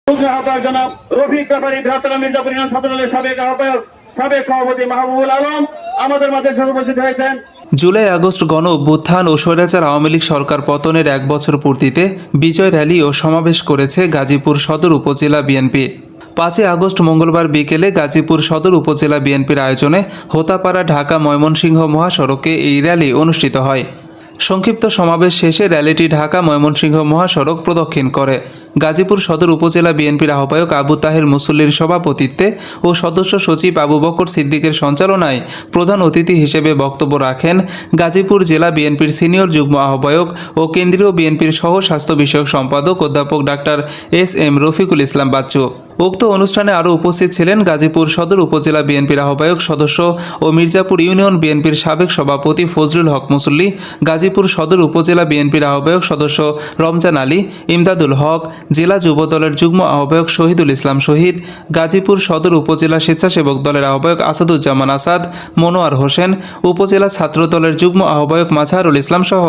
আহ্বায়ক জনাব রফিক ব্যাপারী বৃহত্তর মির্জাপুর ইউনিয়ন ছাত্রদলের সাবেক আহ্বায়ক সাবেক সভাপতি মাহবুবুল আলম আমাদের মাঝে উপস্থিত হয়েছেন। জুলাই আগস্ট গণ অভ্যুত্থান ও স্বৈরাচার আওয়ামী লীগ সরকার পতনের 1 বছর পূর্তিতে বিজয় র্যালি ও সমাবেশ করেছে গাজীপুর সদর উপজেলা বিএনপি। 5 আগস্ট মঙ্গলবার বিকেলে গাজীপুর সদর উপজেলা বিএনপির আয়োজনে হোতাপাড়া ঢাকা ময়মনসিংহ মহাসড়কে এই র্যালি অনুষ্ঠিত হয়। সংক্ষিপ্ত সমাবেশ শেষে র্যালিটি ঢাকা ময়মনসিংহ মহাসড়ক প্রদক্ষিণ করে। গাজীপুর সদর উপজেলা বিএনপির আহ্বায়ক আবু তাহের মুসল্লির সভাপতিত্বে ও সদস্য সচিব আবু বকর সিদ্দিকের সঞ্চালনায় প্রধান অতিথি হিসেবে বক্তব্য রাখেন গাজীপুর জেলা বিএনপির সিনিয়র যুগ্ম আহ্বায়ক ও কেন্দ্রীয় বিএনপির সহ স্বাস্থ্য বিষয়ক সম্পাদক অধ্যাপক ডাক্তার এস.এম. রফিকুল ইসলাম বাচ্চু। উক্ত অনুষ্ঠানে আরও উপস্থিত ছিলেন গাজীপুর সদর উপজেলা বিএনপির আহ্বায়ক সদস্য ও মির্জাপুর ইউনিয়ন বিএনপির সাবেক সভাপতি ফজলুল হক মুসল্লি, গাজীপুর সদর উপজেলা বিএনপির আহ্বায়ক সদস্য রমজান আলী, ইমদাদুল হক, জেলা যুবদলের যুগ্ম আহ্বায়ক শহীদুল ইসলাম শহীদ, গাজীপুর সদর উপজেলা স্বেচ্ছাসেবক দলের আহ্বায়ক আসাদুজ্জামান আসাদ, মনোয়ার হোসেন, উপজেলা ছাত্রদলের যুগ্ম আহ্বায়ক মাজহারুল ইসলাম সহ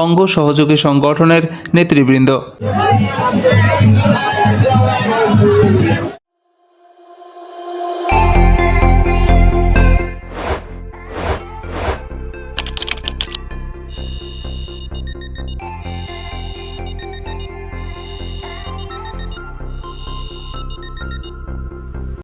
অঙ্গ সহযোগী সংগঠনের নেতৃবৃন্দ।